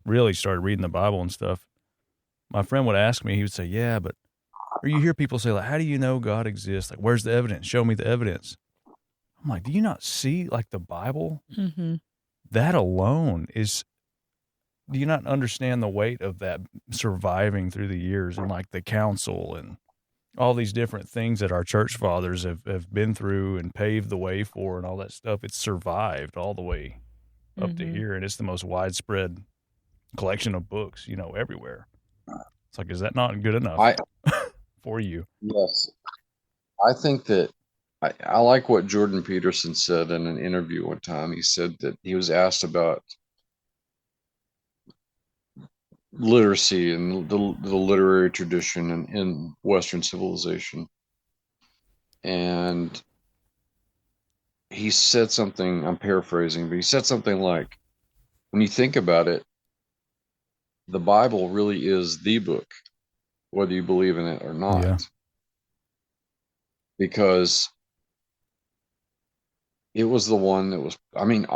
really started reading the Bible and stuff. My friend would ask me, he would say, "Yeah, but," or you hear people say, like, "How do you know God exists? Like, where's the evidence? Show me the evidence." I'm like, "Do you not see like the Bible? Mm-hmm. That alone is. Do you not understand the weight of that surviving through the years and like the council and all these different things that our church fathers have been through and paved the way for and all that stuff? It's survived all the way up to Mm-hmm. here, and it's the most widespread collection of books, everywhere. It's like, is that not good enough I for you? Yes, I think that I like what Jordan Peterson said in an interview one time. He said that he was asked about literacy and the literary tradition in Western civilization, and he said something, I'm paraphrasing, but he said something like, when you think about it, the Bible really is the book, whether you believe in it or Yeah. not, because it was the one that was, I mean,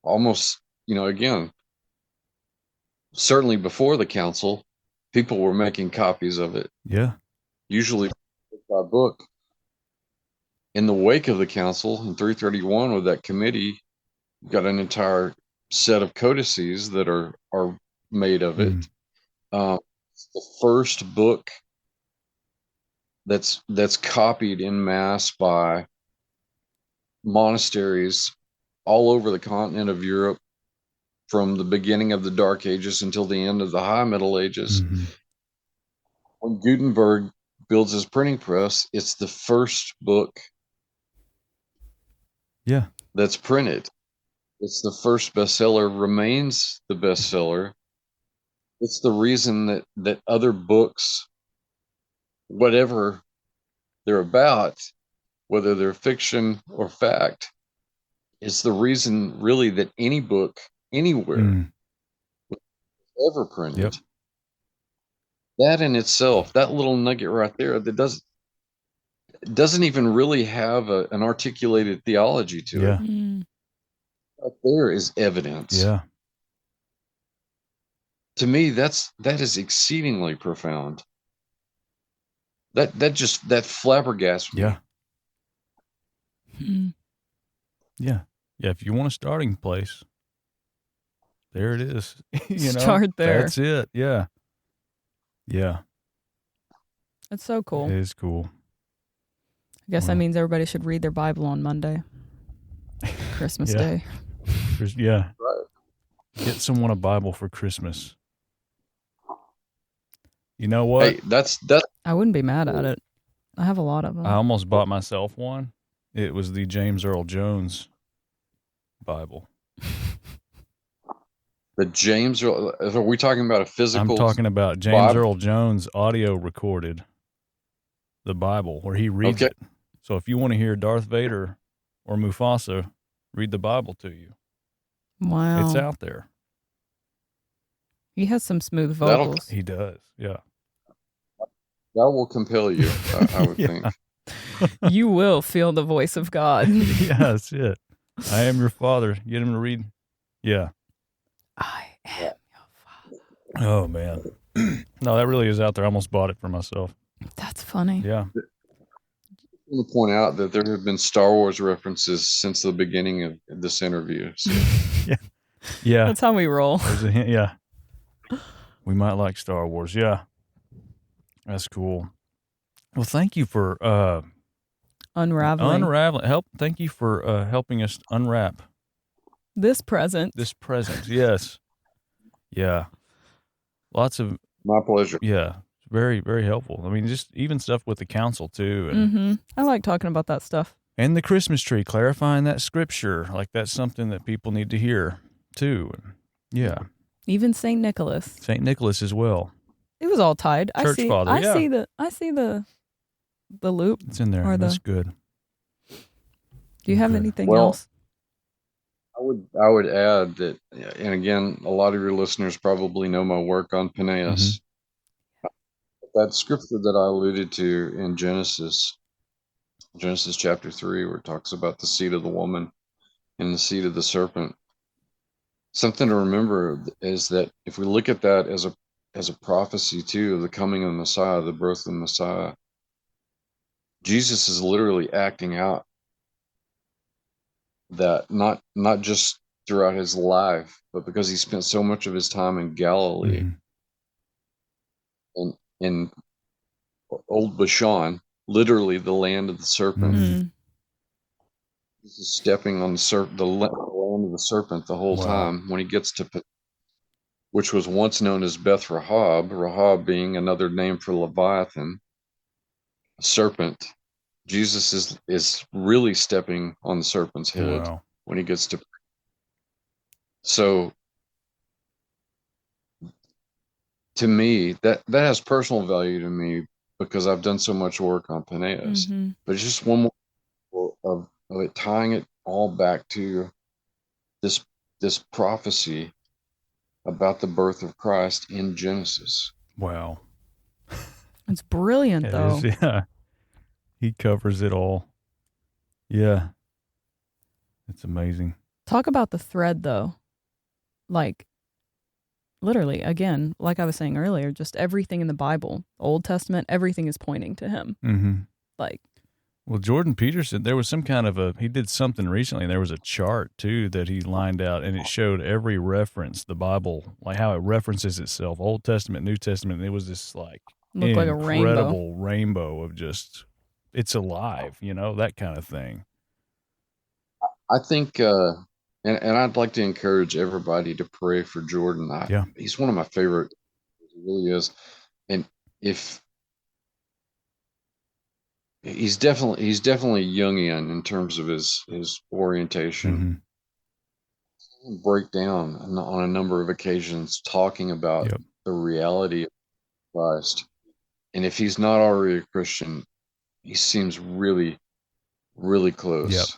almost, again, certainly before the council, people were making copies of it, Yeah. usually book by book. In the wake of the council in 331, with that committee, got an entire set of codices that are made of it. Mm. It's the first book that's copied in mass by monasteries all over the continent of Europe, from the beginning of the Dark Ages until the end of the High Middle Ages. Mm-hmm. When Gutenberg builds his printing press, it's the first book Yeah. that's printed. It's the first bestseller, remains the bestseller. It's the reason that other books, whatever they're about, whether they're fiction or fact, it's the reason really that any book anywhere Mm. ever Yep. printed. That in itself, that little nugget right there, that doesn't even really have an articulated theology to it. Yeah. Mm. Right there is evidence. Yeah. To me, that is exceedingly profound. That flabbergasts me. Yeah. Mm. Yeah. Yeah. If you want a starting place, There it is. Start there. That's it. Yeah. Yeah. It's so cool. It is cool. I guess that means everybody should read their Bible on Monday, Christmas Day. Yeah. Right. Get someone a Bible for Christmas. You know what? Hey, that's I wouldn't be mad at it. I have a lot of them. I almost bought myself one. It was the James Earl Jones Bible. the James. Are we talking about a physical? I'm talking about James Earl Jones audio recorded the Bible where he reads it. So if you want to hear Darth Vader or Mufasa read the Bible to you, wow, it's out there. He has some smooth vocals. He does, yeah. That will compel you, I would think. You will feel the voice of God. Yeah, that's it. I am your father. Get him to read. Yeah. I am your father. Oh, man. No, that really is out there. I almost bought it for myself. That's funny. Yeah. I want to point out that there have been Star Wars references since the beginning of this interview. So. Yeah. That's how we roll. There's a hint. Yeah. We might like Star Wars. Yeah. That's cool. Well, thank you for unraveling. Thank you for helping us unwrap this present. Yes. Yeah. Lots of My pleasure. Yeah. Very, very helpful. I mean, just even stuff with the council too. And, I like talking about that stuff. And the Christmas tree, clarifying that scripture. Like that's something that people need to hear too. Yeah. Even St. Nicholas. St. Nicholas as well. It was all tied. Church father. I see the loop. It's in there. That's good. Do you have anything else? I would add that, and again, a lot of your listeners probably know my work on Paganism. That scripture that I alluded to in Genesis chapter 3, where it talks about the seed of the woman and the seed of the serpent. Something to remember is that if we look at that as a prophecy too of the coming of the Messiah, the birth of the Messiah, Jesus is literally acting out that not just throughout his life, but because he spent so much of his time in Galilee and in old Bashan, literally the land of the serpent. This is stepping on the land of the serpent the whole time when he gets to, which was once known as Beth Rahab being another name for Leviathan, a serpent. Jesus is really stepping on the serpent's head when he gets to. So, to me, that has personal value to me because I've done so much work on Paganism. But it's just one more of it tying it all back to this prophecy about the birth of Christ in Genesis. Wow. It's brilliant, though. Yeah. He covers it all. Yeah. It's amazing. Talk about the thread, though. Like, literally, again, like I was saying earlier, just everything in the Bible, Old Testament, everything is pointing to him. Like, well, Jordan Peterson, there was some kind of he did something recently, and there was a chart, too, that he lined out, and it showed every reference, the Bible, like how it references itself, Old Testament, New Testament, and it was this, like, looked like a incredible rainbow of just, it's alive, that kind of thing. I think, and I'd like to encourage everybody to pray for Jordan. He's one of my favorite, he really is, and if he's definitely Jungian in terms of his orientation. Break down on a number of occasions talking about the reality of Christ, and if he's not already a Christian, he seems really, really close.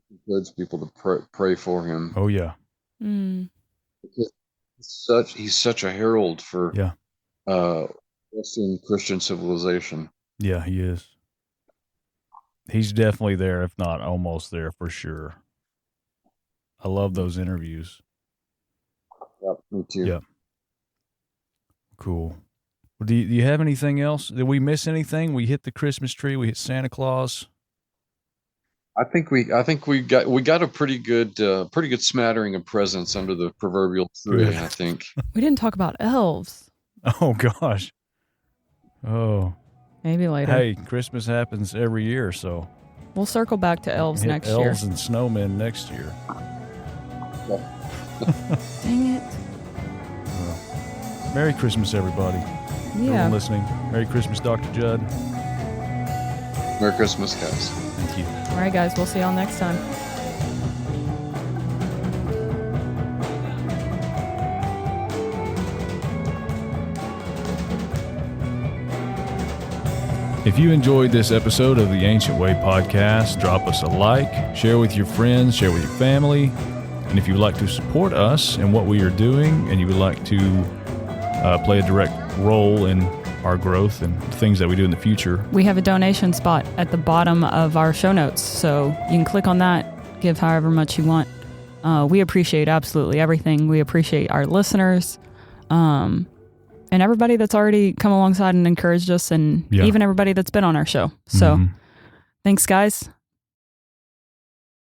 He encourages people to pray for him. Oh yeah, he's such a herald for Western Christian civilization. Yeah, he is. He's definitely there, if not almost there for sure. I love those interviews. Yep, me too. Yep. Cool. Do you have anything else? Did we miss anything? We hit the Christmas tree. We hit Santa Claus. I think we got a pretty good smattering of presents under the proverbial tree. Good. I think. We didn't talk about elves. Oh gosh. Oh. Maybe later. Hey, Christmas happens every year, so We'll circle back to elves hit next year. elves and snowmen next year. Dang it. Merry Christmas, everybody. Yeah. Everyone listening. Merry Christmas, Dr. Judd. Merry Christmas, guys. Thank you. All right, guys. We'll see y'all next time. If you enjoyed this episode of the Ancient Way podcast, drop us a like, share with your friends, share with your family. And if you would like to support us and what we are doing, and you would like to play a direct role in our growth and things that we do in the future, We have a donation spot at the bottom of our show notes, so you can click on that, give however much you want. We appreciate absolutely everything. We appreciate our listeners, and everybody that's already come alongside and encouraged us, and even everybody that's been on our show. So thanks, guys.